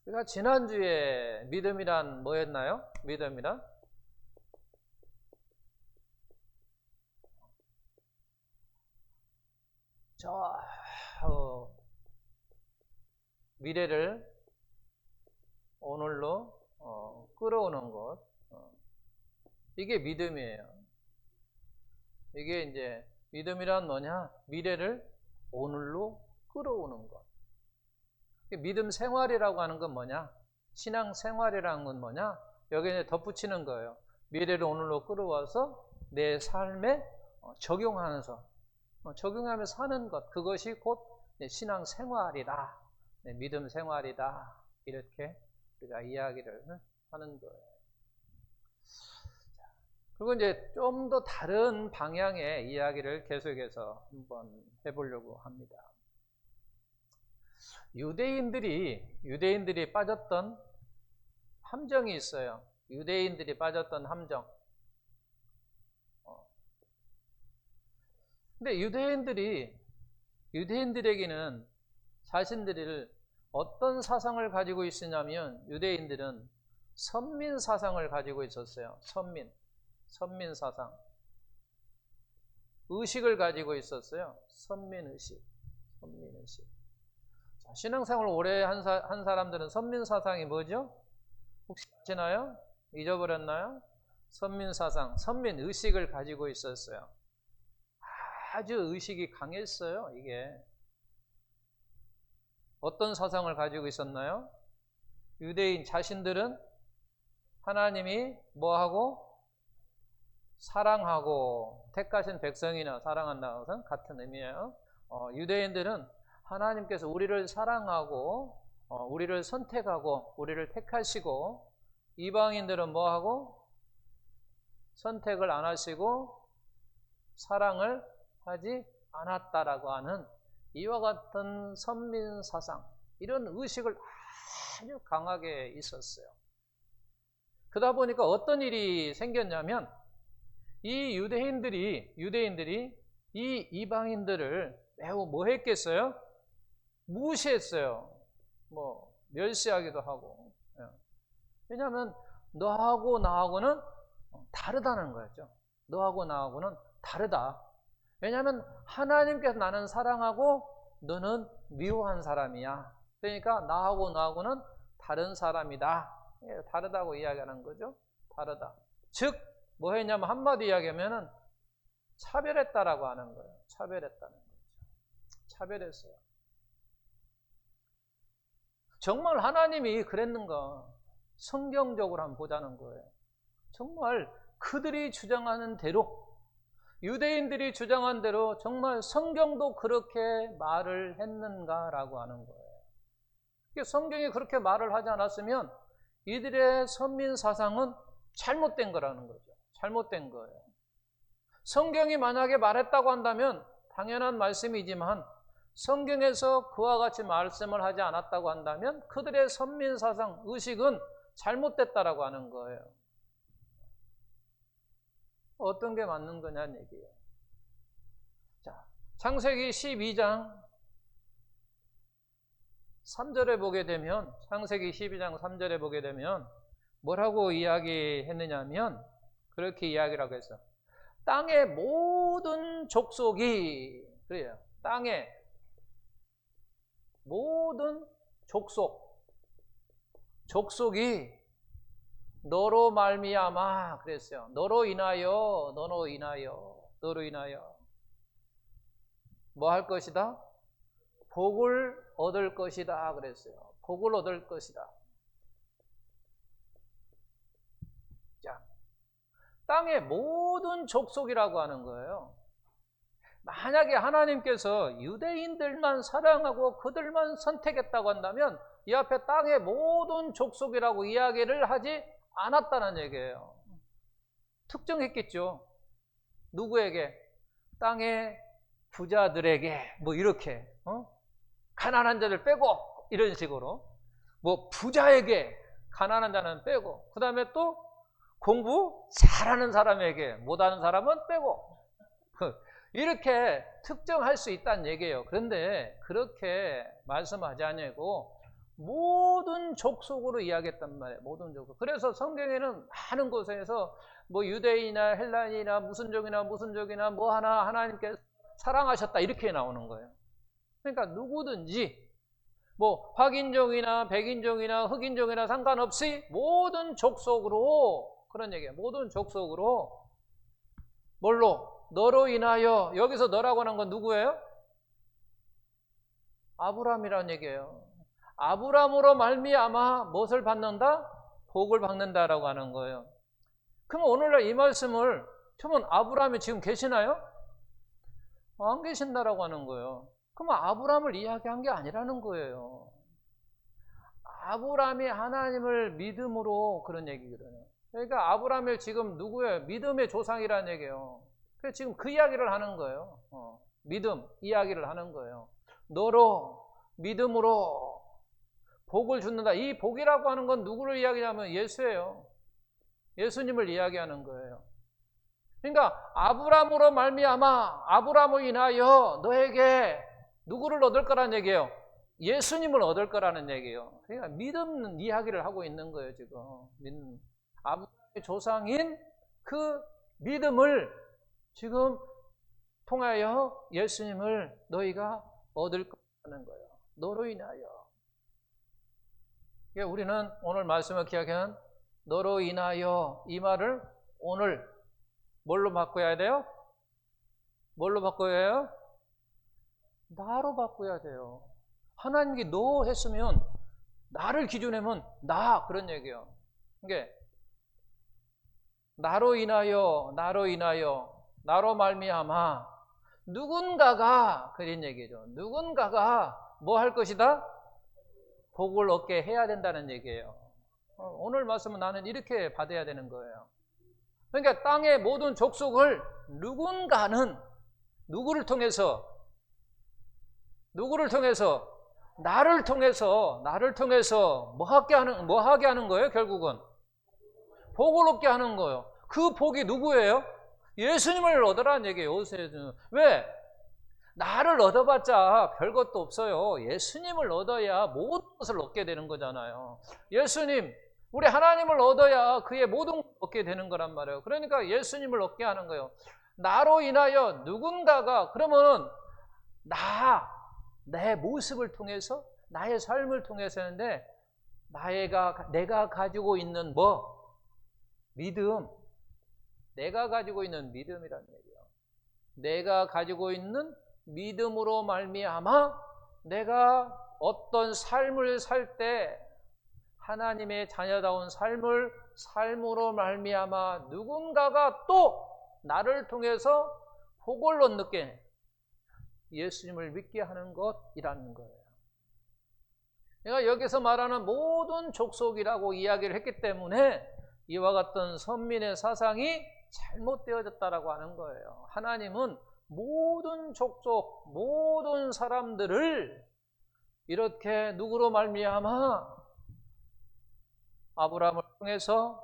우리가 지난주에 믿음이란 뭐였나요? 믿음이란? 미래를 오늘로 끌어오는 것. 이게 믿음이에요. 이게 이제 믿음이란 뭐냐? 미래를 오늘로 끌어오는 것. 믿음 생활이라고 하는 건 뭐냐? 신앙 생활이라는 건 뭐냐? 여기에 덧붙이는 거예요. 미래를 오늘로 끌어와서 내 삶에 적용하면서 사는 것. 그것이 곧 신앙 생활이다. 믿음 생활이다. 이렇게 우리가 이야기를 하는 거예요. 그리고 이제 좀 더 다른 방향의 이야기를 계속해서 한번 해보려고 합니다. 유대인들이 빠졌던 함정이 있어요. 유대인들이 빠졌던 함정. 근데 유대인들에게는 자신들을 어떤 사상을 가지고 있었냐면, 유대인들은 선민 사상을 가지고 있었어요. 선민 사상. 의식을 가지고 있었어요. 선민 의식. 자, 신앙생활을 오래 한 사람들은 선민 사상이 뭐죠? 혹시 아시나요? 잊어버렸나요? 선민 사상, 선민 의식을 가지고 있었어요. 아주 의식이 강했어요. 이게 어떤 사상을 가지고 있었나요? 유대인 자신들은 하나님이 뭐하고? 사랑하고 택하신 백성이나 사랑한다는 것은 같은 의미예요. 유대인들은 하나님께서 우리를 사랑하고 우리를 선택하고 우리를 택하시고, 이방인들은 뭐하고? 선택을 안 하시고 사랑을 하지 않았다라고 하는 이와 같은 선민 사상, 이런 의식을 아주 강하게 있었어요. 그러다 보니까 어떤 일이 생겼냐면, 이 유대인들이 이 이방인들을 매우 뭐 했겠어요? 무시했어요. 멸시하기도 하고. 왜냐하면 너하고 나하고는 다르다는 거였죠. 너하고 나하고는 다르다. 왜냐하면 하나님께서 나는 사랑하고 너는 미워한 사람이야. 그러니까 나하고 너하고는 다른 사람이다. 다르다고 이야기하는 거죠. 다르다. 즉 뭐 했냐면, 한마디 이야기하면은 차별했다라고 하는 거예요. 차별했다는 거죠. 차별했어요. 정말 하나님이 그랬는가? 성경적으로 한번 보자는 거예요. 정말 그들이 주장하는 대로, 유대인들이 주장한 대로 정말 성경도 그렇게 말을 했는가라고 하는 거예요. 성경이 그렇게 말을 하지 않았으면 이들의 선민 사상은 잘못된 거라는 거죠. 잘못된 거예요. 성경이 만약에 말했다고 한다면 당연한 말씀이지만, 성경에서 그와 같이 말씀을 하지 않았다고 한다면 그들의 선민 사상, 의식은 잘못됐다라고 하는 거예요. 어떤 게 맞는 거냐는 얘기예요. 자, 창세기 12장 3절에 보게 되면, 창세기 12장 3절에 보게 되면 뭐라고 이야기했느냐면, 그렇게 이야기라고 했어. 땅의 모든 족속이, 그래요. 땅의 모든 족속이 너로 말미암아, 그랬어요. 너로 인하여 뭐 할 것이다? 복을 얻을 것이다 그랬어요. 복을 얻을 것이다. 자, 땅의 모든 족속이라고 하는 거예요. 만약에 하나님께서 유대인들만 사랑하고 그들만 선택했다고 한다면 이 앞에 땅의 모든 족속이라고 이야기를 하지 않았다는 얘기예요. 특정했겠죠. 누구에게? 땅의 부자들에게, 이렇게 가난한 자들 빼고, 이런 식으로 부자에게, 가난한 자는 빼고, 그 다음에 또 공부 잘하는 사람에게, 못하는 사람은 빼고, 이렇게 특정할 수 있다는 얘기예요. 그런데 그렇게 말씀하지 않고 모든 족속으로 이야기했단 말이에요. 모든 족속. 그래서 성경에는 많은 곳에서 뭐 유대인이나 헬라인이나 무슨 종이나 무슨 종이나 뭐 하나 하나님께 사랑하셨다 이렇게 나오는 거예요. 그러니까 누구든지 뭐 확인종이나 백인종이나 흑인종이나 상관없이 모든 족속으로 그런 얘기예요. 모든 족속으로 뭘로? 너로 인하여. 여기서 너라고 하는 건 누구예요? 아브라함이라는 얘기예요. 아브라함으로 말미암아 무엇을 받는다? 복을 받는다라고 하는 거예요. 그럼 오늘날 이 말씀을 그러면 아브라함이 지금 계시나요? 안 계신다라고 하는 거예요. 그러면 아브라함을 이야기한 게 아니라는 거예요. 아브라함이 하나님을 믿음으로 그런 얘기거든요. 그러니까 아브라함이 지금 누구예요? 믿음의 조상이라는 얘기예요. 그래서 지금 그 이야기를 하는 거예요. 믿음 이야기를 하는 거예요. 너로 믿음으로 복을 주는다. 이 복이라고 하는 건 누구를 이야기하면 예수예요. 예수님을 이야기하는 거예요. 그러니까 아브라함으로 말미암아 아브라함을 인하여 너에게 누구를 얻을 거라는 얘기예요. 예수님을 얻을 거라는 얘기예요. 그러니까 믿음 이야기를 하고 있는 거예요. 지금 아브라함의 조상인 그 믿음을 지금 통하여 예수님을 너희가 얻을 거라는 거예요. 너로 인하여. 우리는 오늘 말씀을 기억하는 너로 인하여 이 말을 오늘 뭘로 바꿔야 돼요? 뭘로 바꿔야 해요? 나로 바꿔야 돼요. 하나님께 너 했으면 나를 기준하면 나 그런 얘기예요. 이게 나로 인하여 나로 말미암아 누군가가 그런 얘기죠. 누군가가 뭐 할 것이다? 복을 얻게 해야 된다는 얘기예요. 오늘 말씀은 나는 이렇게 받아야 되는 거예요. 그러니까 땅의 모든 족속을 누군가는 누구를 통해서 나를 통해서 뭐 하게 하는 거예요? 결국은 복을 얻게 하는 거예요. 그 복이 누구예요? 예수님을 얻으라는 얘기예요. 왜? 나를 얻어봤자 별것도 없어요. 예수님을 얻어야 모든 것을 얻게 되는 거잖아요. 예수님, 우리 하나님을 얻어야 그의 모든 것을 얻게 되는 거란 말이에요. 그러니까 예수님을 얻게 하는 거예요. 나로 인하여 누군가가 그러면 내 모습을 통해서 나의 삶을 통해서 했는데 내가 가지고 있는 믿음. 내가 가지고 있는 믿음이라는 얘기예요. 내가 가지고 있는 믿음으로 말미암아 내가 어떤 삶을 살 때 하나님의 자녀다운 삶으로 말미암아 누군가가 또 나를 통해서 복을 얻게 예수님을 믿게 하는 것이라는 거예요. 내가 여기서 말하는 모든 족속이라고 이야기를 했기 때문에 이와 같은 선민의 사상이 잘못되어졌다라고 하는 거예요. 하나님은 모든 족속, 모든 사람들을 이렇게 누구로 말미암아 아브라함을 통해서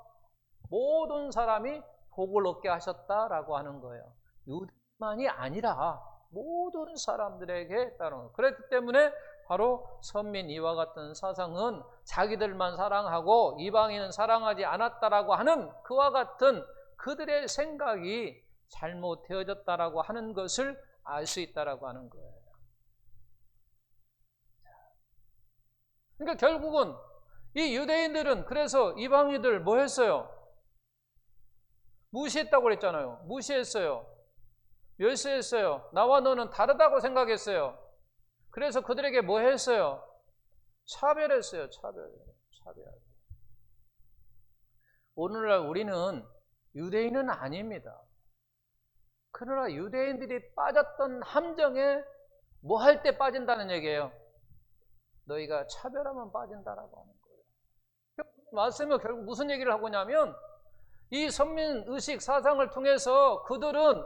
모든 사람이 복을 얻게 하셨다라고 하는 거예요. 유대만이 아니라 모든 사람들에게 따른 거예요. 그렇기 때문에 바로 선민 이와 같은 사상은 자기들만 사랑하고 이방인은 사랑하지 않았다라고 하는 그와 같은 그들의 생각이 잘못되어졌다라고 하는 것을 알 수 있다라고 하는 거예요. 그러니까 결국은 이 유대인들은 그래서 이방인들 뭐 했어요? 무시했다고 그랬잖아요. 무시했어요. 멸시했어요. 나와 너는 다르다고 생각했어요. 그래서 그들에게 뭐 했어요? 차별했어요. 차별. 오늘날 우리는 유대인은 아닙니다. 그러나 유대인들이 빠졌던 함정에 뭐 할 때 빠진다는 얘기예요? 너희가 차별하면 빠진다라고 하는 거예요. 말씀은 결국 무슨 얘기를 하고 있냐면 이 선민의식 사상을 통해서 그들은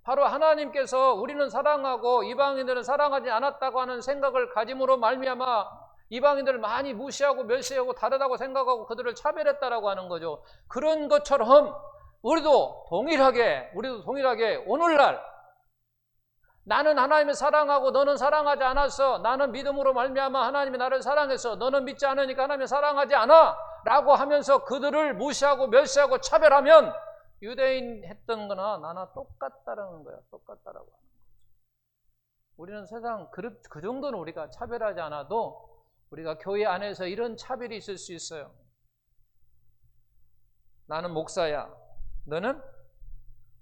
바로 하나님께서 우리는 사랑하고 이방인들은 사랑하지 않았다고 하는 생각을 가짐으로 말미암아 이방인들을 많이 무시하고 멸시하고 다르다고 생각하고 그들을 차별했다라고 하는 거죠. 그런 것처럼 우리도 동일하게 오늘날 나는 하나님을 사랑하고 너는 사랑하지 않았어. 나는 믿음으로 말미암아 하나님이 나를 사랑했어. 너는 믿지 않으니까 하나님이 사랑하지 않아. 라고 하면서 그들을 무시하고 멸시하고 차별하면 유대인 했던 거나 나나 똑같다라는 거야. 똑같다라고 하는 거죠. 우리는 세상 그 정도는 우리가 차별하지 않아도 우리가 교회 안에서 이런 차별이 있을 수 있어요. 나는 목사야. 너는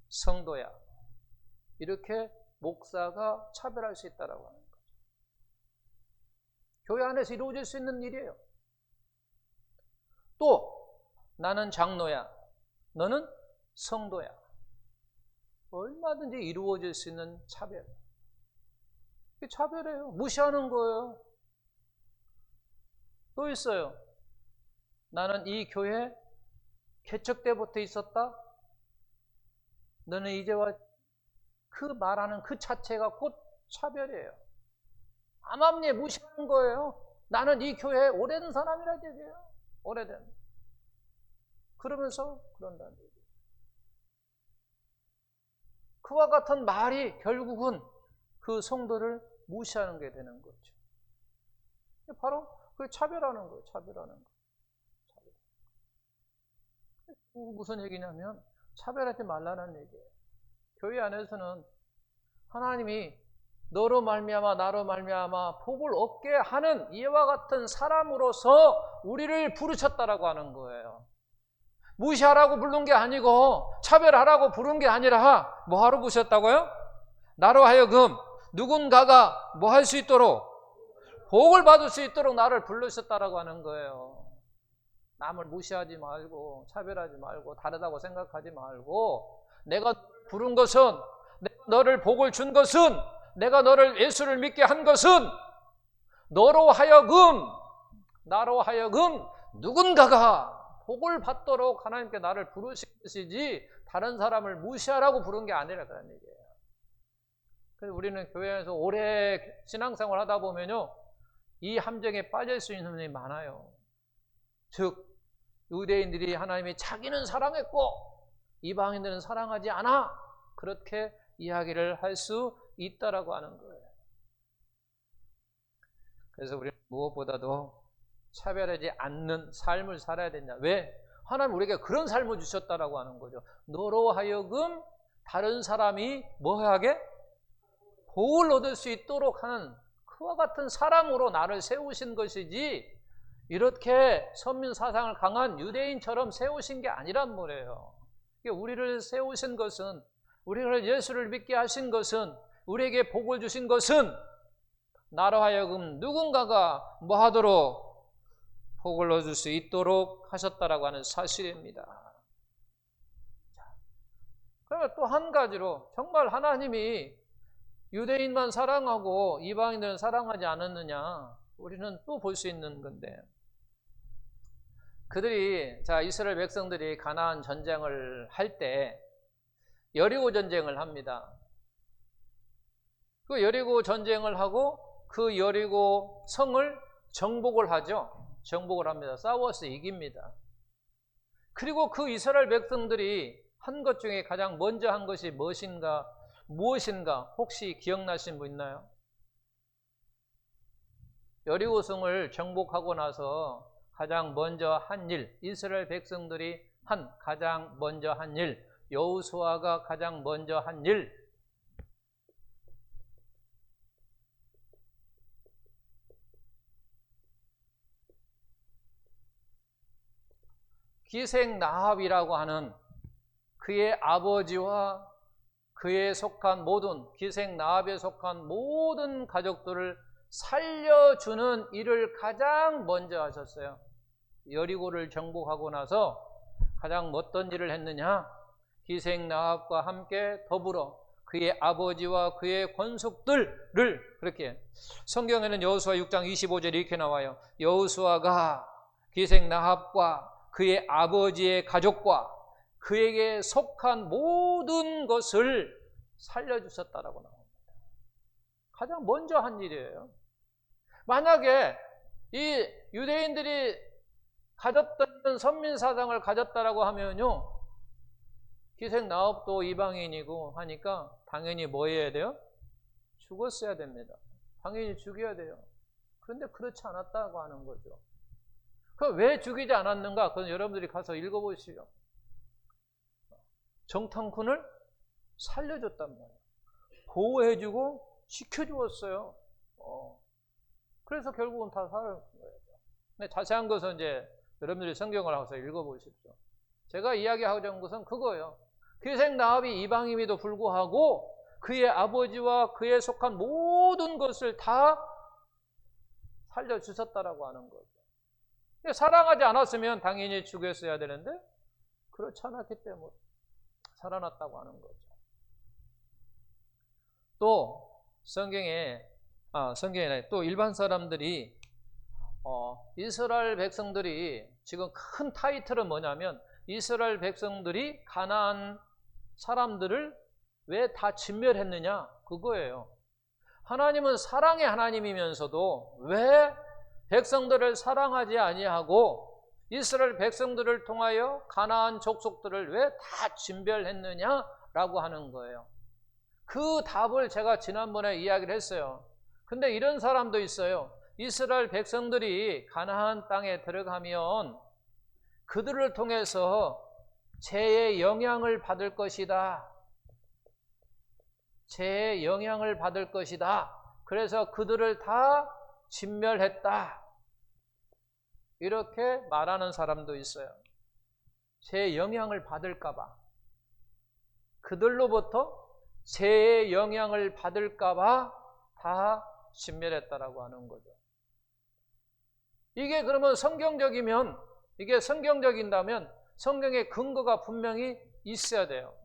성도야. 이렇게 목사가 차별할 수 있다라고 하는 거죠. 교회 안에서 이루어질 수 있는 일이에요. 또 나는 장로야. 너는 성도야. 얼마든지 이루어질 수 있는 차별. 이게 차별이에요. 무시하는 거예요. 또 있어요. 나는 이 교회 개척 때부터 있었다. 너는 이제 와. 그 말하는 그 자체가 곧 차별이에요. 암암리에 무시하는 거예요. 나는 이 교회에 오래된 사람이라는 얘기예요. 오래된. 그러면서 그런다는 얘기예요. 그와 같은 말이 결국은 그 성도를 무시하는 게 되는 거죠. 바로 그 차별하는 거예요. 차별하는 거. 무슨 얘기냐면 차별하지 말라는 얘기예요. 교회 안에서는 하나님이 너로 말미암아 나로 말미암아 복을 얻게 하는 이와 같은 사람으로서 우리를 부르셨다라고 하는 거예요. 무시하라고 부른 게 아니고 차별하라고 부른 게 아니라 뭐하러 부르셨다고요? 나로 하여금 누군가가 뭐 할 수 있도록 복을 받을 수 있도록 나를 부르셨다라고 하는 거예요. 남을 무시하지 말고 차별하지 말고 다르다고 생각하지 말고 내가 부른 것은 내가 너를 복을 준 것은 내가 너를 예수를 믿게 한 것은 너로 하여금 나로 하여금 누군가가 복을 받도록 하나님께 나를 부르신 것이지 다른 사람을 무시하라고 부른 게 아니라는 얘기예요. 그래서 우리는 교회에서 오래 신앙생활 하다 보면요 이 함정에 빠질 수 있는 분이 많아요. 즉 유대인들이 하나님이 자기는 사랑했고 이방인들은 사랑하지 않아. 그렇게 이야기를 할 수 있다라고 하는 거예요. 그래서 우리는 무엇보다도 차별하지 않는 삶을 살아야 된다. 왜? 하나님 우리에게 그런 삶을 주셨다라고 하는 거죠. 너로 하여금 다른 사람이 뭐하게? 복을 얻을 수 있도록 하는 그와 같은 사람으로 나를 세우신 것이지 이렇게 선민 사상을 강한 유대인처럼 세우신 게 아니란 말이에요. 우리를 세우신 것은 우리를 예수를 믿게 하신 것은 우리에게 복을 주신 것은 나로 하여금 누군가가 뭐 하도록 복을 얻을 수 있도록 하셨다라고 하는 사실입니다. 그러면 또 한 가지로 정말 하나님이 유대인만 사랑하고 이방인들은 사랑하지 않았느냐 우리는 또 볼 수 있는 건데 그들이 이스라엘 백성들이 가나안 전쟁을 할 때 여리고 전쟁을 합니다. 그 여리고 전쟁을 하고 그 여리고 성을 정복을 하죠. 정복을 합니다. 싸워서 이깁니다. 그리고 그 이스라엘 백성들이 한 것 중에 가장 먼저 한 것이 무엇인가 혹시 기억나신 분 있나요? 여리고 성을 정복하고 나서 가장 먼저 한 일, 이스라엘 백성들이 가장 먼저 한 일, 여호수아가 가장 먼저 한 일, 기생나합이라고 하는 그의 아버지와 그에 속한 기생나합에 속한 모든 가족들을 살려주는 일을 가장 먼저 하셨어요. 여리고를 정복하고 나서 가장 어떤 일을 했느냐? 기생나합과 함께 더불어 그의 아버지와 그의 권속들을 그렇게 성경에는 여호수아 6장 25절에 이렇게 나와요. 여호수아가 기생나합과 그의 아버지의 가족과 그에게 속한 모든 것을 살려주셨다라고 나옵니다. 가장 먼저 한 일이에요. 만약에 이 유대인들이 가졌던 선민사상을 가졌다라고 하면요 기생나합도 이방인이고 하니까 당연히 뭐 해야 돼요? 죽었어야 됩니다. 당연히 죽여야 돼요. 그런데 그렇지 않았다고 하는 거죠. 그럼 왜 죽이지 않았는가? 그건 여러분들이 가서 읽어보시죠. 정탐꾼을 살려줬단 말이에요. 보호해주고 지켜주었어요. 그래서 결국은 다 살아난 거예요. 근데 자세한 것은 이제 여러분들이 성경을 가서 읽어보십시오. 제가 이야기하자는 것은 그거예요. 기생 라합이 이방인임에도 불구하고 그의 아버지와 그에 속한 모든 것을 다 살려주셨다라고 하는 거죠. 사랑하지 않았으면 당연히 죽였어야 되는데 그렇지 않았기 때문에 살아났다고 하는 거죠. 또 성경에 또 일반 사람들이 이스라엘 백성들이 지금 큰 타이틀은 뭐냐면 이스라엘 백성들이 가나안 사람들을 왜 다 진멸했느냐 그거예요. 하나님은 사랑의 하나님이면서도 왜 백성들을 사랑하지 아니하고 이스라엘 백성들을 통하여 가나안 족속들을 왜 다 진멸했느냐라고 하는 거예요. 그 답을 제가 지난번에 이야기를 했어요. 근데 이런 사람도 있어요. 이스라엘 백성들이 가나안 땅에 들어가면 그들을 통해서 죄의 영향을 받을 것이다. 죄의 영향을 받을 것이다. 그래서 그들을 다 진멸했다. 이렇게 말하는 사람도 있어요. 죄의 영향을 받을까 봐. 그들로부터 죄의 영향을 받을까 봐 다 진멸했다라고 하는 거죠. 이게 그러면 이게 성경적인다면 성경의 근거가 분명히 있어야 돼요.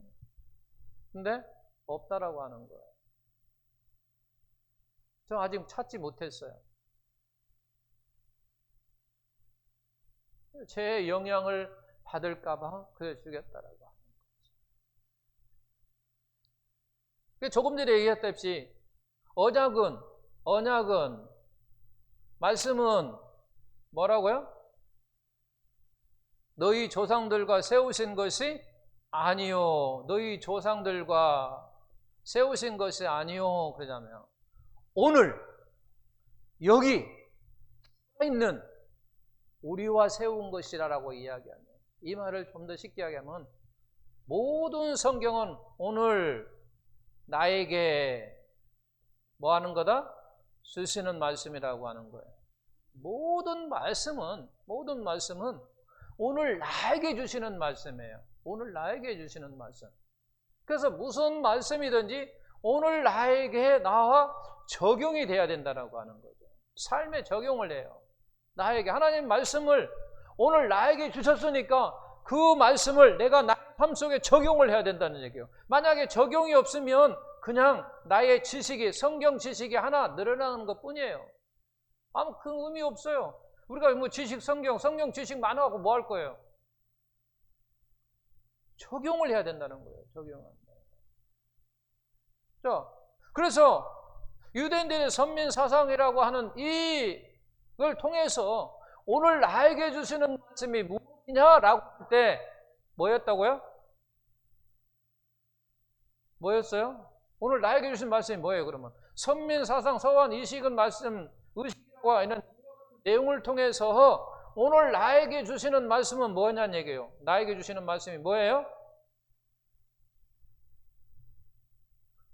근데 없다라고 하는 거예요. 저 아직 찾지 못했어요. 죄의 영향을 받을까 봐 그래 죽였다라고 하는 거죠. 조금 전에 얘기했듯이 언약은 말씀은 뭐라고요? 너희 조상들과 세우신 것이 아니요. 너희 조상들과 세우신 것이 아니요. 그러잖아요. 오늘 여기 있는 우리와 세운 것이라고 이야기하면 이 말을 좀 더 쉽게 하면 모든 성경은 오늘 나에게 뭐 하는 거다? 주시는 말씀이라고 하는 거예요. 모든 말씀은 오늘 나에게 주시는 말씀이에요. 오늘 나에게 주시는 말씀. 그래서 무슨 말씀이든지 오늘 나와 적용이 돼야 된다고 하는 거죠. 삶에 적용을 해요. 나에게 하나님 말씀을 오늘 나에게 주셨으니까 그 말씀을 내가 나의 삶 속에 적용을 해야 된다는 얘기예요. 만약에 적용이 없으면 그냥 나의 지식이 성경 지식이 하나 늘어나는 것뿐이에요. 아무 큰 의미 없어요. 우리가 뭐 성경 지식 많아갖고 뭐 할 거예요? 적용을 해야 된다는 거예요. 적용한다. 자, 그래서 유대인들의 선민 사상이라고 하는 이걸 통해서 오늘 나에게 주시는 말씀이 무엇이냐라고 할 때 뭐였다고요? 뭐였어요? 오늘 나에게 주신 말씀이 뭐예요? 그러면 선민 사상, 서원, 이식은 말씀, 의식과 이런 내용을 통해서 오늘 나에게 주시는 말씀은 뭐냐는 얘기예요. 나에게 주시는 말씀이 뭐예요?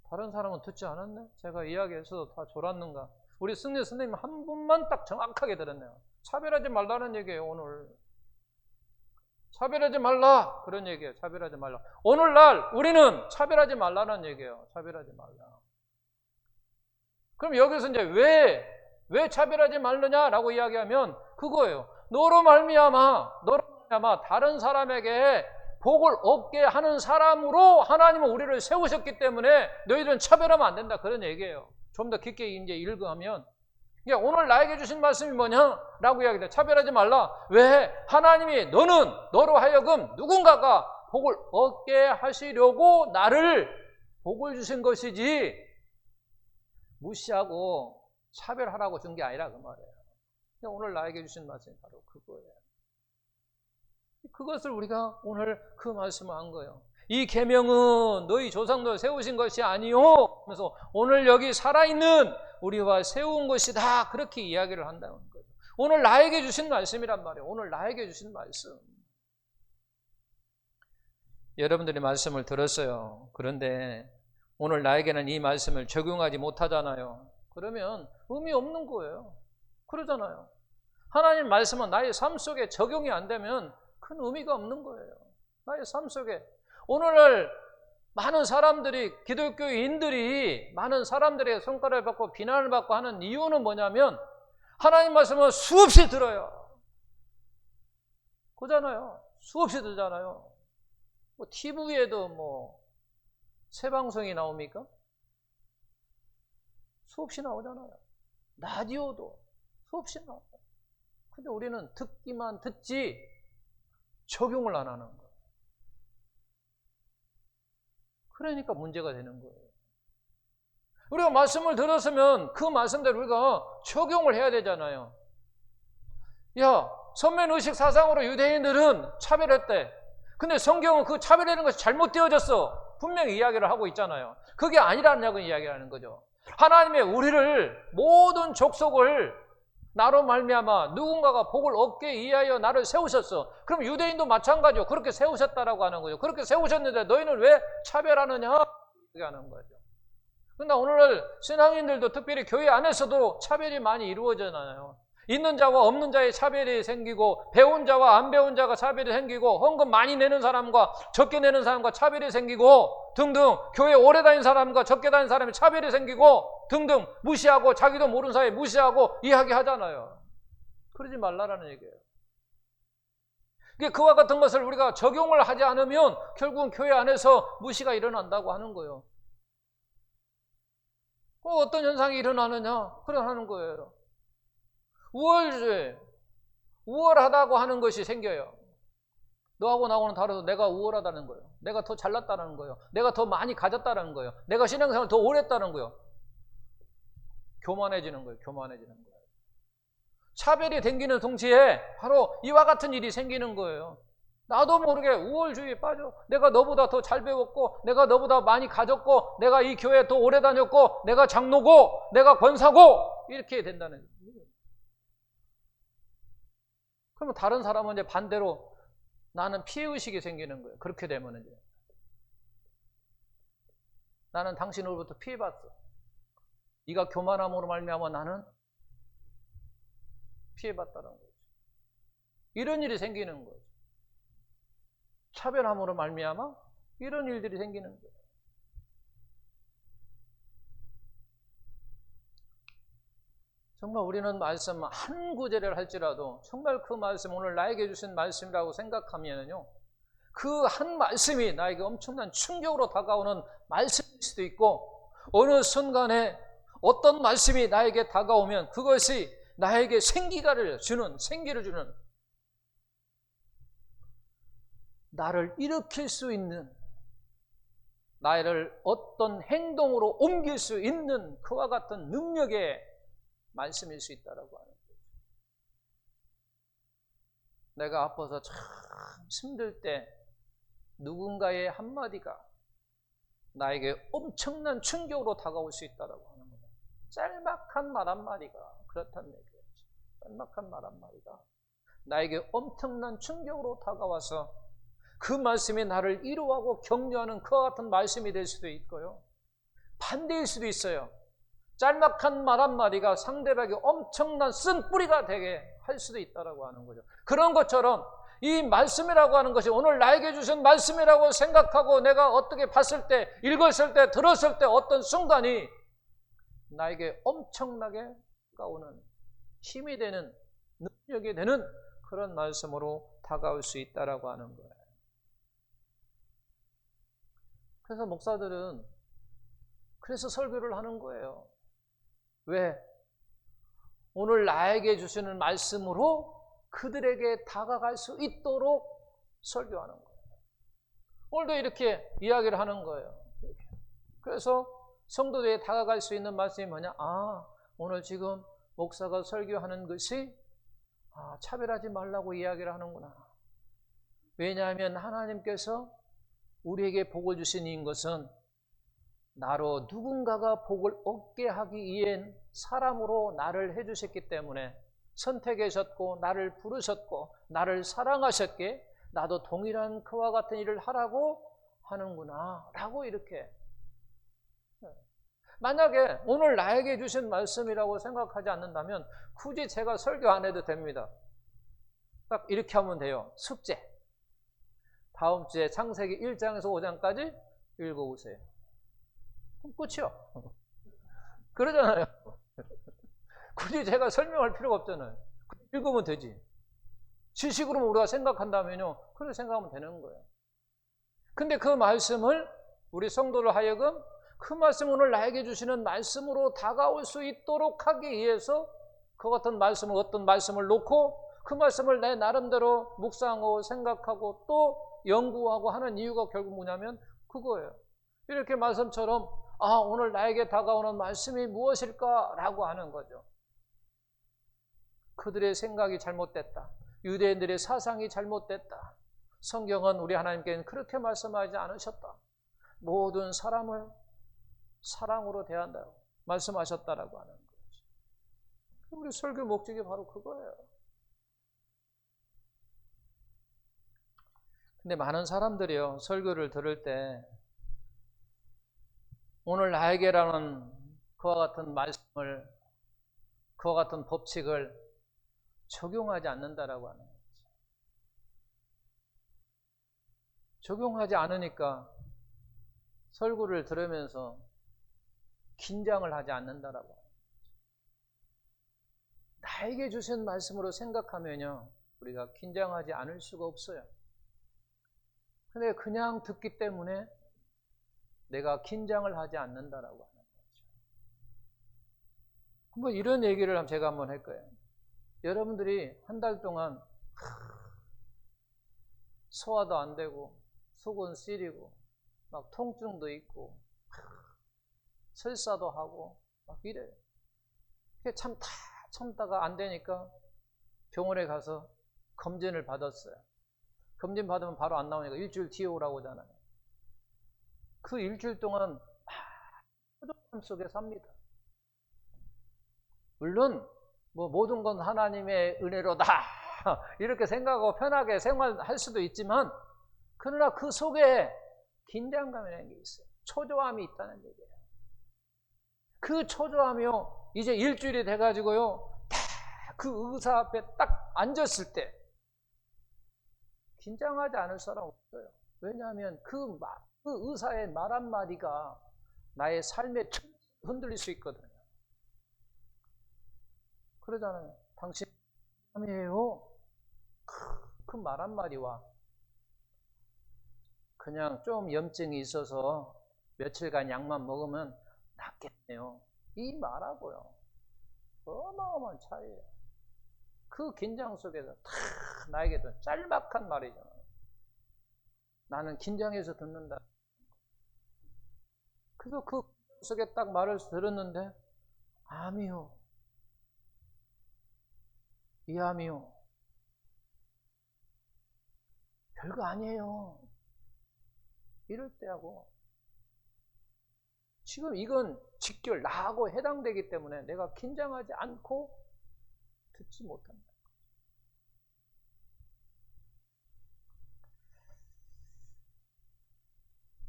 다른 사람은 듣지 않았네? 제가 이야기해서도 다 졸았는가? 우리 승리 선생님 한 분만 딱 정확하게 들었네요. 차별하지 말라는 얘기예요. 오늘 차별하지 말라 그런 얘기예요. 차별하지 말라. 오늘날 우리는 차별하지 말라는 얘기예요. 차별하지 말라. 그럼 여기서 이제 왜 차별하지 말느냐라고 이야기하면 그거예요. 너로 말미암아 다른 사람에게 복을 얻게 하는 사람으로 하나님은 우리를 세우셨기 때문에 너희들은 차별하면 안 된다 그런 얘기예요. 좀 더 깊게 이제 읽으면 오늘 나에게 주신 말씀이 뭐냐라고 이야기해. 차별하지 말라. 왜? 하나님이 너로 하여금 누군가가 복을 얻게 하시려고 나를 복을 주신 것이지 무시하고 차별하라고 준 게 아니라 그 말이에요. 오늘 나에게 주신 말씀이 바로 그거예요. 그것을 우리가 오늘 그 말씀을 한 거예요. 이 계명은 너희 조상들 세우신 것이 아니요. 그래서 오늘 여기 살아있는 우리와 세운 것이다. 그렇게 이야기를 한다는 거죠. 오늘 나에게 주신 말씀이란 말이에요. 오늘 나에게 주신 말씀. 여러분들이 말씀을 들었어요. 그런데 오늘 나에게는 이 말씀을 적용하지 못하잖아요. 그러면 의미 없는 거예요. 그러잖아요. 하나님 말씀은 나의 삶 속에 적용이 안 되면 큰 의미가 없는 거예요. 나의 삶 속에. 오늘날 많은 사람들이, 기독교인들이 많은 사람들의 손가락을 받고 비난을 받고 하는 이유는 뭐냐면 하나님 말씀을 수없이 들어요. 그러잖아요. 수없이 듣잖아요. 뭐 TV에도 새 방송이 나옵니까? 수없이 나오잖아요. 라디오도 수없이 나와요. 근데 우리는 듣기만 듣지 적용을 안 하는 거예요. 그러니까 문제가 되는 거예요. 우리가 말씀을 들었으면 그 말씀대로 우리가 적용을 해야 되잖아요. 야, 선면의식 사상으로 유대인들은 차별했대. 근데 성경은 그 차별하는 것이 잘못되어졌어. 분명히 이야기를 하고 있잖아요. 그게 아니라냐고 이야기를 하는 거죠. 하나님의 우리를 모든 족속을 나로 말미암아 누군가가 복을 얻게 위하여 나를 세우셨어. 그럼 유대인도 마찬가지요. 그렇게 세우셨다라고 하는 거죠. 그렇게 세우셨는데 너희는 왜 차별하느냐? 이렇게 하는 거죠. 그러나 오늘날 신앙인들도 특별히 교회 안에서도 차별이 많이 이루어지잖아요. 있는 자와 없는 자의 차별이 생기고 배운 자와 안 배운 자가 차별이 생기고 헌금 많이 내는 사람과 적게 내는 사람과 차별이 생기고 등등 교회 오래 다닌 사람과 적게 다닌 사람이 차별이 생기고 등등 무시하고 자기도 모르는 사이에 무시하고 이야기하잖아요. 그러지 말라라는 얘기예요. 그와 같은 것을 우리가 적용을 하지 않으면 결국은 교회 안에서 무시가 일어난다고 하는 거예요. 어떤 현상이 일어나느냐? 그러는 거예요. 우월주의, 우월하다고 하는 것이 생겨요. 너하고 나하고는 다르서 내가 우월하다는 거예요. 내가 더 잘났다는 거예요. 내가 더 많이 가졌다는 거예요. 내가 신앙생활을 더 오래 했다는 거예요. 교만해지는 거예요. 교만해지는 거예요. 차별이 생기는 동시에 바로 이와 같은 일이 생기는 거예요. 나도 모르게 우월주의에 빠져. 내가 너보다 더 잘 배웠고 내가 너보다 많이 가졌고 내가 이 교회에 더 오래 다녔고 내가 장로고 내가 권사고 이렇게 된다는 거예요. 그러면 다른 사람은 이제 반대로 나는 피해의식이 생기는 거예요. 그렇게 되면 이제 나는 당신으로부터 피해봤어. 네가 교만함으로 말미암아 나는 피해봤다는 거죠. 이런 일이 생기는 거죠. 차별함으로 말미암아 이런 일들이 생기는 거예요. 정말 우리는 말씀 한 구절을 할지라도 정말 그 말씀 오늘 나에게 주신 말씀이라고 생각하면요, 그 한 말씀이 나에게 엄청난 충격으로 다가오는 말씀일 수도 있고 어느 순간에 어떤 말씀이 나에게 다가오면 그것이 나에게 생기를 주는 나를 일으킬 수 있는, 나를 어떤 행동으로 옮길 수 있는 그와 같은 능력의 말씀일 수 있다라고 하는 거죠. 내가 아파서 참 힘들 때 누군가의 한마디가 나에게 엄청난 충격으로 다가올 수 있다라고 하는 거예요. 짤막한 말 한마디가 그렇다는 얘기예요. 짤막한 말 한마디가 나에게 엄청난 충격으로 다가와서 그 말씀이 나를 위로하고 격려하는 그와 같은 말씀이 될 수도 있고요. 반대일 수도 있어요. 짤막한 말 한마디가 상대방에게 엄청난 쓴뿌리가 되게 할 수도 있다고 하는 거죠. 그런 것처럼 이 말씀이라고 하는 것이 오늘 나에게 주신 말씀이라고 생각하고 내가 어떻게 봤을 때, 읽었을 때, 들었을 때 어떤 순간이 나에게 엄청나게 다가오는 힘이 되는, 능력이 되는 그런 말씀으로 다가올 수 있다고 하는 거예요. 그래서 목사들은 그래서 설교를 하는 거예요. 왜? 오늘 나에게 주시는 말씀으로 그들에게 다가갈 수 있도록 설교하는 거예요. 오늘도 이렇게 이야기를 하는 거예요. 그래서 성도들에게 다가갈 수 있는 말씀이 뭐냐? 오늘 지금 목사가 설교하는 것이 차별하지 말라고 이야기를 하는구나. 왜냐하면 하나님께서 우리에게 복을 주신 것은 나로 누군가가 복을 얻게 하기 위한 사람으로 나를 해주셨기 때문에 선택하셨고 나를 부르셨고 나를 사랑하셨기에 나도 동일한 그와 같은 일을 하라고 하는구나 라고 이렇게. 만약에 오늘 나에게 주신 말씀이라고 생각하지 않는다면 굳이 제가 설교 안 해도 됩니다. 딱 이렇게 하면 돼요. 숙제. 다음 주에 창세기 1장에서 5장까지 읽어오세요. 그럼 끝이요. 그러잖아요. 굳이 제가 설명할 필요가 없잖아요. 읽으면 되지. 지식으로 우리가 생각한다면요, 그렇게 생각하면 되는 거예요. 근데 그 말씀을 우리 성도를 하여금 그 말씀 오늘 나에게 주시는 말씀으로 다가올 수 있도록 하기 위해서 그 같은 말씀을 어떤 말씀을 놓고 그 말씀을 내 나름대로 묵상하고 생각하고 또 연구하고 하는 이유가 결국 뭐냐면 그거예요. 이렇게 말씀처럼 오늘 나에게 다가오는 말씀이 무엇일까? 라고 하는 거죠. 그들의 생각이 잘못됐다. 유대인들의 사상이 잘못됐다. 성경은 우리 하나님께는 그렇게 말씀하지 않으셨다. 모든 사람을 사랑으로 대한다고 말씀하셨다라고 하는 거죠. 우리 설교 목적이 바로 그거예요. 근데 많은 사람들이요, 설교를 들을 때 오늘 나에게라는 그와 같은 말씀을, 그와 같은 법칙을 적용하지 않는다라고 하는 거죠. 적용하지 않으니까 설교를 들으면서 긴장을 하지 않는다라고 하는 거죠. 나에게 주신 말씀으로 생각하면요, 우리가 긴장하지 않을 수가 없어요. 근데 그냥 듣기 때문에 내가 긴장을 하지 않는다라고 하는 거죠. 한번 이런 얘기를 제가 한번 할 거예요. 여러분들이 한 달 동안 소화도 안 되고 속은 쓰리고 막 통증도 있고 설사도 하고 막 이래요. 참다가 안 되니까 병원에 가서 검진을 받았어요. 검진 받으면 바로 안 나오니까 일주일 뒤에 오라고 하잖아요. 그 일주일 동안 초조함 속에 삽니다. 물론 모든 건 하나님의 은혜로다 이렇게 생각하고 편하게 생활할 수도 있지만 그러나 그 속에 긴장감이라는 게 있어요. 초조함이 있다는 얘기예요. 그 초조함이요, 이제 일주일이 돼가지고요, 그 의사 앞에 딱 앉았을 때 긴장하지 않을 사람 없어요. 왜냐하면 그 의사의 말 한마디가 나의 삶에 흔들릴 수 있거든요. 그러잖아요. 당신 사람이에요. 그 말 한마디와 그냥 좀 염증이 있어서 며칠간 약만 먹으면 낫겠네요. 이 말하고요, 어마어마한 차이예요. 그 긴장 속에서 나에게도 짤막한 말이잖아요. 나는 긴장해서 듣는다. 그래서 그 속에 딱 말을 들었는데 암이요, 이 암이요, 별거 아니에요. 이럴 때하고 지금 이건 직결 나하고 해당되기 때문에 내가 긴장하지 않고 듣지 못한다.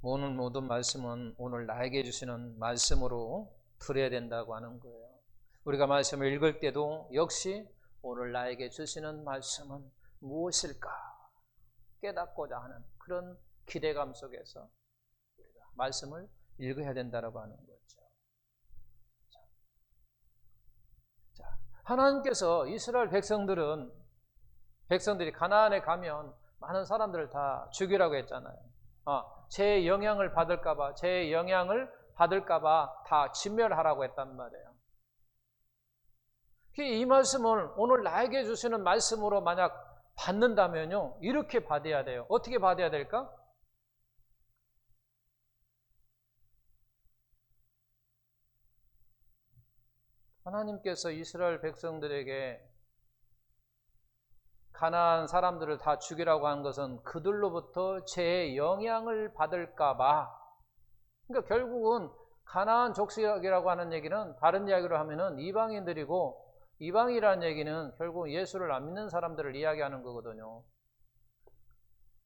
오늘 모든 말씀은 오늘 나에게 주시는 말씀으로 들어야 된다고 하는 거예요. 우리가 말씀을 읽을 때도 역시 오늘 나에게 주시는 말씀은 무엇일까 깨닫고자 하는 그런 기대감 속에서 우리가 말씀을 읽어야 된다고 하는 거죠. 자, 하나님께서 이스라엘 백성들이 가나안에 가면 많은 사람들을 다 죽이라고 했잖아요. 제 영향을 받을까봐 다 진멸하라고 했단 말이에요. 이 말씀을 오늘 나에게 주시는 말씀으로 만약 받는다면요, 이렇게 받아야 돼요. 어떻게 받아야 될까? 하나님께서 이스라엘 백성들에게 가나안 사람들을 다 죽이라고 한 것은 그들로부터 죄의 영향을 받을까 봐. 그러니까 결국은 가나안 족속이라고 하는 얘기는 다른 이야기로 하면은 이방인들이고, 이방이라는 얘기는 결국 예수를 안 믿는 사람들을 이야기하는 거거든요.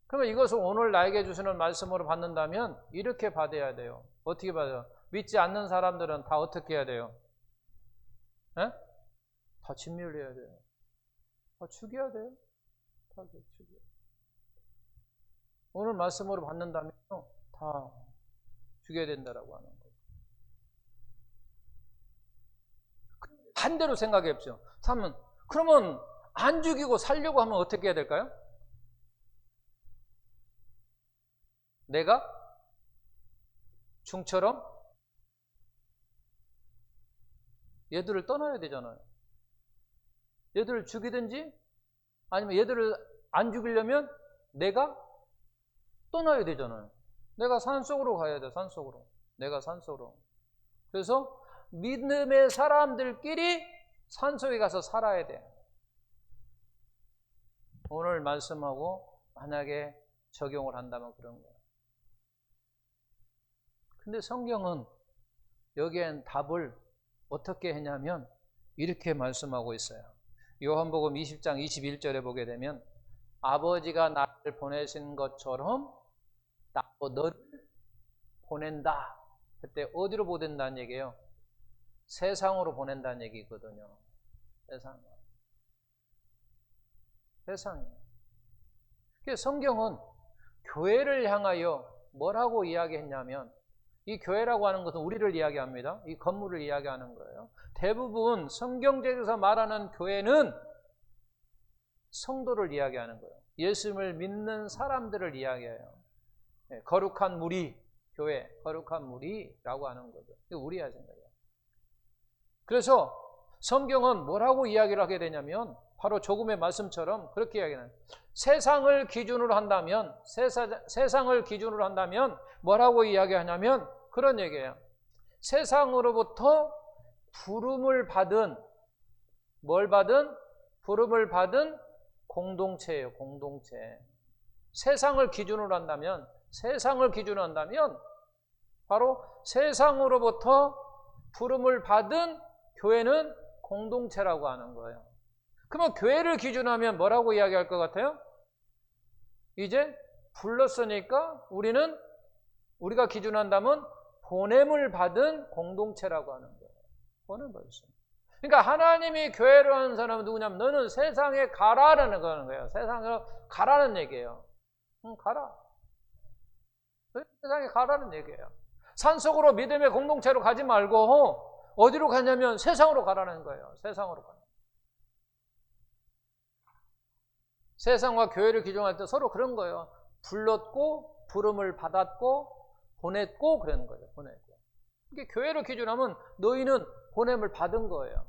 그러면 이것을 오늘 나에게 주시는 말씀으로 받는다면 이렇게 받아야 돼요. 어떻게 받아요? 믿지 않는 사람들은 다 어떻게 해야 돼요? 에? 다 진멸해야 돼요. 다 죽여야 돼요. 다 죽여야 돼요. 오늘 말씀으로 받는다면 다 죽여야 된다라고 하는 거예요. 반대로 생각해 보십시오. 그러면 안 죽이고 살려고 하면 어떻게 해야 될까요? 내가 중처럼 얘들을 떠나야 되잖아요. 얘들을 죽이든지 아니면 얘들을 안 죽이려면 내가 떠나야 되잖아요. 내가 산속으로 가야 돼. 산속으로. 내가 산속으로. 그래서 믿음의 사람들끼리 산속에 가서 살아야 돼. 오늘 말씀하고 만약에 적용을 한다면 그런 거예요. 근데 성경은 여기엔 답을 어떻게 했냐면 이렇게 말씀하고 있어요. 요한복음 20장 21절에 보게 되면 아버지가 나를 보내신 것처럼 나도 너를 보낸다. 그때 어디로 보낸다는 얘기예요? 세상으로 보낸다는 얘기거든요. 세상이에요. 성경은 교회를 향하여 뭐라고 이야기했냐면, 이 교회라고 하는 것은 우리를 이야기합니다. 이 건물을 이야기하는 거예요. 대부분 성경책에서 말하는 교회는 성도를 이야기하는 거예요. 예수님을 믿는 사람들을 이야기해요. 거룩한 무리, 교회, 거룩한 무리라고 하는 거죠. 이거 우리야 생각이에요. 그래서 성경은 뭐라고 이야기를 하게 되냐면 바로 조금의 말씀처럼 그렇게 이야기하는 거예요. 세상을 기준으로 한다면 뭐라고 이야기하냐면 그런 얘기예요. 세상으로부터 부름을 받은 부름을 받은 공동체예요. 공동체. 세상을 기준으로 한다면 바로 세상으로부터 부름을 받은 교회는 공동체라고 하는 거예요. 그러면 교회를 기준하면 뭐라고 이야기할 것 같아요? 이제 불렀으니까 우리가 기준한다면 보냄을 받은 공동체라고 하는 거예요. 보냄을 받았습니다. 그러니까 하나님이 교회를 하는 사람은 누구냐면 너는 세상에 가라라는 거예요. 세상으로 가라는 얘기예요. 가라. 세상에 가라는 얘기예요. 산속으로 믿음의 공동체로 가지 말고 어디로 가냐면 세상으로 가라는 거예요. 세상으로 가라. 세상과 교회를 기준할 때 서로 그런 거예요. 불렀고 부름을 받았고 보냈고 그러는 거예요. 보냈고. 이게 교회를 기준하면 너희는 보냄을 받은 거예요.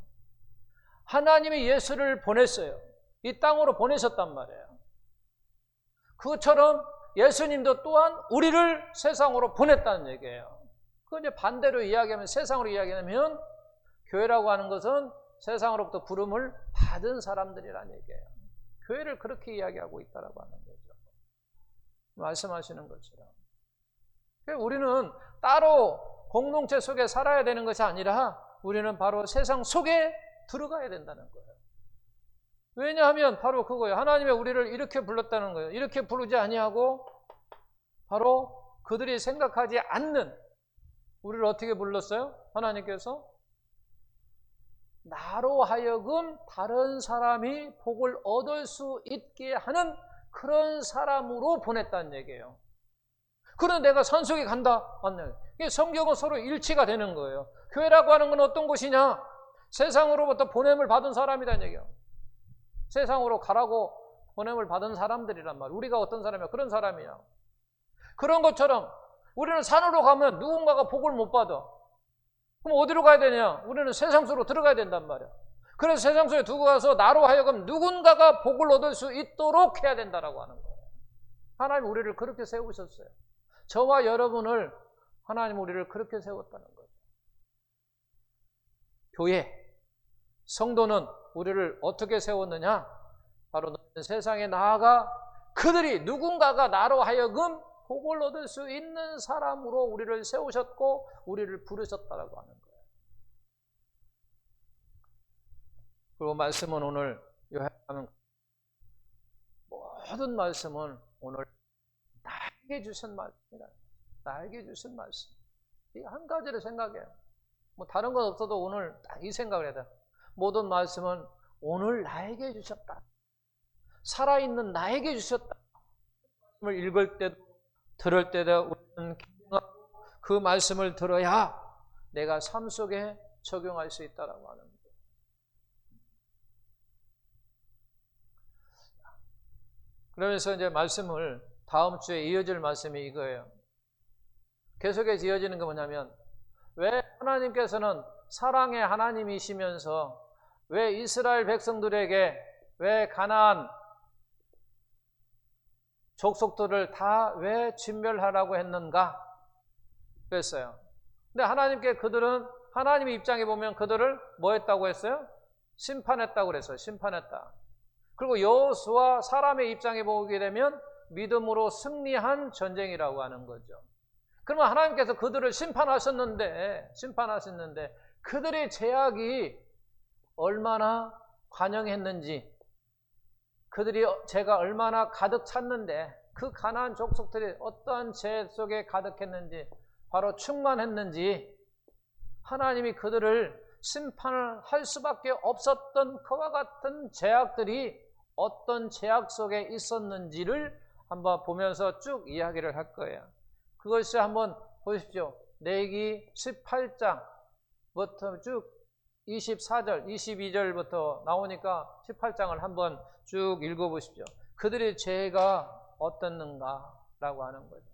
하나님이 예수를 보냈어요. 이 땅으로 보내셨단 말이에요. 그것처럼 예수님도 또한 우리를 세상으로 보냈다는 얘기예요. 그걸 이제 반대로 이야기하면, 세상으로 이야기하면 교회라고 하는 것은 세상으로부터 부름을 받은 사람들이라는 얘기예요. 교회를 그렇게 이야기하고 있다라고 하는 거죠. 말씀하시는 것처럼. 우리는 따로 공동체 속에 살아야 되는 것이 아니라 우리는 바로 세상 속에 들어가야 된다는 거예요. 왜냐하면 바로 그거예요. 하나님이 우리를 이렇게 불렀다는 거예요. 이렇게 부르지 아니하고 바로 그들이 생각하지 않는 우리를 어떻게 불렀어요? 하나님께서 나로 하여금 다른 사람이 복을 얻을 수 있게 하는 그런 사람으로 보냈다는 얘기예요. 그런데 내가 산속에 간다. 이게 성경은 서로 일치가 되는 거예요. 교회라고 하는 건 어떤 곳이냐? 세상으로부터 보냄을 받은 사람이라는 얘기예요. 세상으로 가라고 보냄을 받은 사람들이란 말이에요. 우리가 어떤 사람이야? 그런 사람이야. 그런 것처럼 우리는 산으로 가면 누군가가 복을 못 받아. 그럼 어디로 가야 되냐? 우리는 세상 속으로 들어가야 된단 말이야. 그래서 세상 속에 두고 가서 나로 하여금 누군가가 복을 얻을 수 있도록 해야 된다라고 하는 거예요. 하나님 우리를 그렇게 세우셨어요. 저와 여러분을 하나님 우리를 그렇게 세웠다는 거죠. 교회, 성도는 우리를 어떻게 세웠느냐? 바로 너희는 세상에 나아가 그들이 누군가가 나로 하여금 복을 얻을 수 있는 사람으로 우리를 세우셨고 우리를 부르셨다라고 하는 거예요. 그리고 말씀은 오늘 요한복음 모든 말씀은 오늘 나에게 주신 말씀이다. 나에게 주신 말씀. 이 한 가지를 생각해요. 뭐 다른 건 없어도 오늘 딱 이 생각을 해야 돼. 모든 말씀은 오늘 나에게 주셨다. 살아있는 나에게 주셨다. 말씀을 읽을 때도 들을 때도 우리는 그 말씀을 들어야 내가 삶 속에 적용할 수 있다라고 하는 거예요. 그러면서 이제 말씀을 다음 주에 이어질 말씀이 이거예요. 계속해서 이어지는 게 뭐냐면 왜 하나님께서는 사랑의 하나님이시면서 왜 이스라엘 백성들에게 왜 가나안 족속들을 다 왜 진멸하라고 했는가 그랬어요. 근데 하나님께 그들은 하나님의 입장에 보면 그들을 뭐 했다고 했어요? 심판했다고 그랬어요. 심판했다. 그리고 여호수아 사람의 입장에 보게 되면 믿음으로 승리한 전쟁이라고 하는 거죠. 그러면 하나님께서 그들을 심판하셨는데 그들의 죄악이 얼마나 관영했는지 그들이 죄가 얼마나 가득 찼는데 그 가나안 족속들이 어떠한 죄 속에 가득했는지 바로 충만했는지 하나님이 그들을 심판을 할 수밖에 없었던 그와 같은 죄악들이 어떤 죄악 속에 있었는지를 한번 보면서 쭉 이야기를 할 거예요. 그것이 한번 보십시오. 레위기 18장부터 쭉 24절, 22절부터 나오니까 18장을 한번 쭉 읽어보십시오. 그들의 죄가 어떻는가라고 하는 거죠.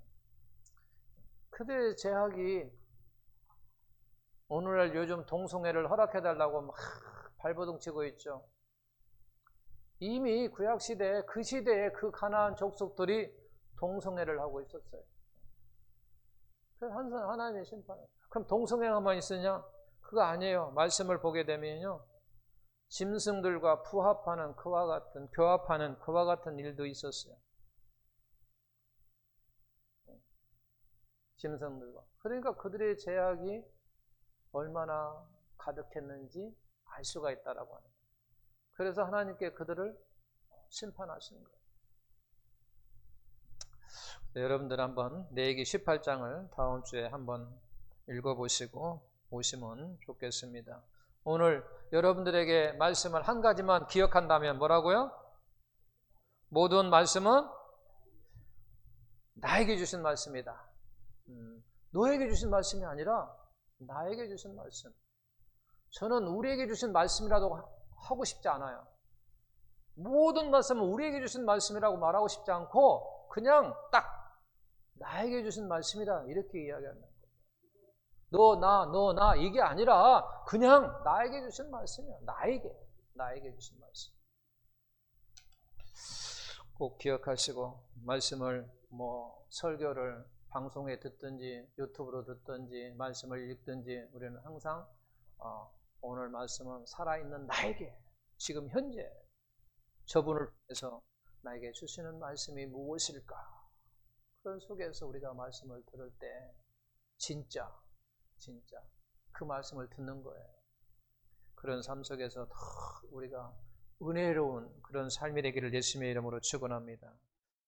그들의 죄악이 오늘날 요즘 동성애를 허락해달라고 막 발버둥 치고 있죠. 이미 구약시대에 그 시대에 그 가나안 족속들이 동성애를 하고 있었어요. 그래서 항상 하나님의 심판을. 그럼 동성애가만 있으냐? 그거 아니에요. 말씀을 보게 되면요. 짐승들과 부합하는 그와 같은, 교합하는 그와 같은 일도 있었어요. 짐승들과. 그러니까 그들의 죄악이 얼마나 가득했는지 알 수가 있다라고 하는 거예요. 그래서 하나님께 그들을 심판하시는 거예요. 네, 여러분들 한번 레위기 18장을 다음 주에 한번 읽어보시고 오시면 좋겠습니다. 오늘 여러분들에게 말씀을 한 가지만 기억한다면 뭐라고요? 모든 말씀은 나에게 주신 말씀이다. 너에게 주신 말씀이 아니라 나에게 주신 말씀. 저는 우리에게 주신 말씀이라도 하고 싶지 않아요. 모든 말씀은 우리에게 주신 말씀이라고 말하고 싶지 않고 그냥 딱 나에게 주신 말씀이다 이렇게 이야기한다. 너 나 이게 아니라 그냥 나에게 주신 말씀이야. 나에게 주신 말씀. 꼭 기억하시고 말씀을 설교를 방송에 듣든지 유튜브로 듣든지 말씀을 읽든지 우리는 항상 오늘 말씀은 살아있는 나에게 지금 현재 저분을 통해서 나에게 주시는 말씀이 무엇일까? 그런 속에서 우리가 말씀을 들을 때 진짜 그 말씀을 듣는 거예요. 그런 삶 속에서 더 우리가 은혜로운 그런 삶이 되기를 예수님의 이름으로 축원합니다.